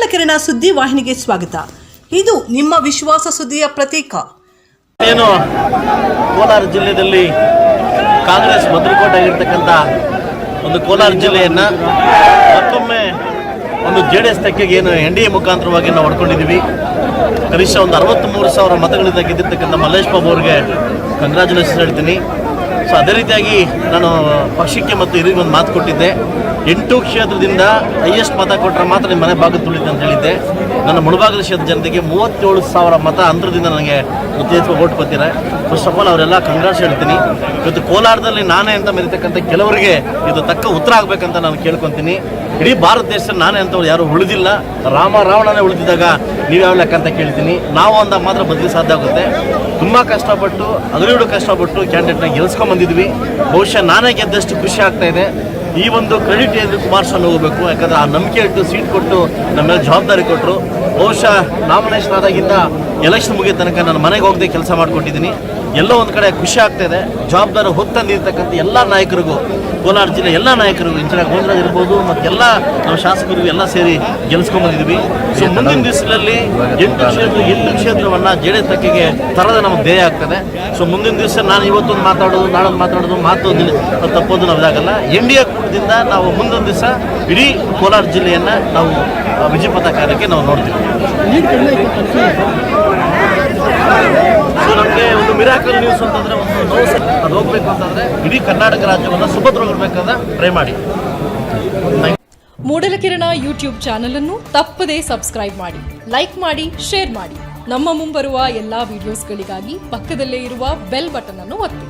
ಮೂಡಲಕೆರೆನ ಸುದ್ದಿ ವಾಹಿನಿಗೆ ಸ್ವಾಗತ. ಇದು ನಿಮ್ಮ ವಿಶ್ವಾಸ ಸುದ್ದಿಯ ಪ್ರತೀಕ. ಏನು ಕೋಲಾರ ಜಿಲ್ಲೆಯಲ್ಲಿ ಕಾಂಗ್ರೆಸ್ ಭದ್ರಕೋಟೆ ಆಗಿರ್ತಕ್ಕಂಥ ಒಂದು ಕೋಲಾರ ಜಿಲ್ಲೆಯನ್ನು ಮತ್ತೊಮ್ಮೆ ಒಂದು JDS ತೆಕ್ಕೆಗೆ ಏನು NDA ಮುಖಾಂತರವಾಗಿ ನಾವು ಹೊಡ್ಕೊಂಡಿದ್ದೀವಿ. ಕನಿಷ್ಠ ಒಂದು 63,000 ಮತಗಳಿಂದ ಗೆದ್ದಿರ್ತಕ್ಕಂಥ ಮಲ್ಲೇಶ್ ಬಾಬು ಅವರಿಗೆ ಕಂಗ್ರ್ಯಾಚುಲೇಷನ್ಸ್ ಹೇಳ್ತೀನಿ. ಸೊ ಅದೇ ರೀತಿಯಾಗಿ ನಾನು ಪಕ್ಷಕ್ಕೆ ಮತ್ತು ಹಿರಿಯ ಒಂದು ಮಾತು ಕೊಟ್ಟಿದ್ದೆ. 8 ಕ್ಷೇತ್ರದಿಂದ ಹೈಯೆಸ್ಟ್ ಮತ ಕೊಟ್ಟರೆ ಮಾತ್ರ ನಿಮ್ಮ ಮನೆ ಭಾಗ ತುಳಿತೆ ಅಂತ ಹೇಳಿದ್ದೆ. ನನ್ನ ಮುಳಬಾಗಿಲು ಕ್ಷೇತ್ರದ ಜನತೆಗೆ 37,000 ಮತ ಅಂತರದಿಂದ ನನಗೆ ಉತ್ತೇಜಕ ಓಟ್ ಬರ್ತಾರೆ. ಫಸ್ಟ್ ಆಫ್ ಆಲ್ ಅವರೆಲ್ಲ ಕಂಗ್ರಾಟ್ಸ್ ಹೇಳ್ತೀನಿ. ಇವತ್ತು ಕೋಲಾರದಲ್ಲಿ ನಾನೇ ಅಂತ ಮೆರೀತಕ್ಕಂಥ ಕೆಲವರಿಗೆ ಇದು ತಕ್ಕ ಉತ್ತರ ಆಗಬೇಕಂತ ನಾನು ಕೇಳ್ಕೊತೀನಿ. ಇಡೀ ಭಾರತ ದೇಶದಲ್ಲಿ ನಾನೇ ಅಂತವ್ರು ಯಾರು ಉಳಿದಿಲ್ಲ. ರಾವಣನೇ ಉಳಿದಿದ್ದಾಗ ನೀವು ಯಾವ ಲೆಕ್ಕ ಅಂತ ಕೇಳ್ತೀನಿ. ನಾವು ಅಂದಾಗ ಮಾತ್ರ ಬದಲಿ ಸಾಧ್ಯ ಆಗುತ್ತೆ. ತುಂಬ ಕಷ್ಟಪಟ್ಟು ಹಗಲಿರುಳು ಕಷ್ಟಪಟ್ಟು ಕ್ಯಾಂಡಿಡೇಟ್ನ ಗೆಲ್ಸ್ಕೊಂಡ್ಬಂದಿದ್ವಿ. ಬಹುಶಃ ನಾನೇ ಗೆದ್ದಷ್ಟು ಖುಷಿ ಆಗ್ತಾ ಇದೆ. ಈ ಒಂದು ಕ್ರೆಡಿಟ್ ಏನು ಕುಮಾರಸ್ವಾಮಿ ಹೋಗಬೇಕು. ಯಾಕಂದರೆ ಆ ನಂಬಿಕೆ ಇಟ್ಟು ಸೀಟ್ ಕೊಟ್ಟು ನಮ್ಮ ಮೇಲೆ ಜವಾಬ್ದಾರಿ ಕೊಟ್ಟರು. ಬಹುಶಃ ನಾಮಿನೇಷನ್ ಆದಾಗಿಂದ ಎಲೆಕ್ಷನ್ ಮುಗಿದ ತನಕ ನಾನು ಮನೆಗೆ ಹೋಗದೆ ಕೆಲಸ ಮಾಡಿಕೊಟ್ಟಿದ್ದೀನಿ. ಎಲ್ಲೋ ಒಂದು ಕಡೆ ಖುಷಿ ಆಗ್ತಾಯಿದೆ. ಜವಾಬ್ದಾರಿ ಹೊತ್ತಂದಿರ್ತಕ್ಕಂಥ ಎಲ್ಲ ನಾಯಕರಿಗೂ, ಕೋಲಾರ ಜಿಲ್ಲೆ ಎಲ್ಲ ನಾಯಕರಿಗೂ, ಇಂಜಿನಿಯರ್ ಗೋವಿಂದರಾಜ್ ಇರ್ಬೋದು ಮತ್ತು ಎಲ್ಲ ನಮ್ಮ ಶಾಸಕರಿಗೂ ಎಲ್ಲ ಸೇರಿ ಗೆಲ್ಸ್ಕೊಂಡ್ಬಂದಿದ್ವಿ. ಸೊ ಮುಂದಿನ ದಿವಸದಲ್ಲಿ 8 ಕ್ಷೇತ್ರವನ್ನು JDS ತೆಕ್ಕೆಗೆ ತರದ ನಮಗೆ ಧ್ಯೇಯ ಆಗ್ತದೆ. ಸೊ ಮುಂದಿನ ದಿವಸ ನಾನು ಇವತ್ತೊಂದು ಮಾತಾಡೋದು, ನಾಳೊಂದು ಮಾತಾಡೋದು, ಮಾತು ತಪ್ಪೋದು ನಾವು ಇದಾಗಲ್ಲ. NDA ಕೂಟದಿಂದ ನಾವು ಮುಂದೊಂದು ದಿವಸ ಇಡೀ ಕೋಲಾರ ಜಿಲ್ಲೆಯನ್ನು ನಾವು ವಿಜಯ ಪತಾಕಕ್ಕೆ ನಾವು ನೋಡ್ತೀವಿ. ಸೊ ನಮಗೆ ಒಂದು ಮಿರಾಕಲ್ ನ್ಯೂಸ್ ಅಂತಂದರೆ ಒಂದು ನೋವು ಅದು ಹೋಗಬೇಕು ಅಂತಂದರೆ ಇಡೀ ಕರ್ನಾಟಕ ರಾಜ್ಯವನ್ನು ಸುಭದ್ರವಾಗಿರ್ಬೇಕಾದ್ರೆ ಟ್ರೈ ಮಾಡಿ. ಮೂಡಲಕೆರೆನ ಯೂಟ್ಯೂಬ್ ಚಾನಲ್ ಅನ್ನು ತಪ್ಪದೇ ಸಬ್ಸ್ಕ್ರೈಬ್ ಮಾಡಿ, ಲೈಕ್ ಮಾಡಿ, ಶೇರ್ ಮಾಡಿ. ನಮ್ಮ ಮುಂಬರುವ ಎಲ್ಲಾ ವಿಡಿಯೋಸ್ಗಳಿಗಾಗಿ ಪಕ್ಕದಲ್ಲೇ ಇರುವ ಬೆಲ್ ಬಟನ್ ಅನ್ನು ಒತ್ತಿ.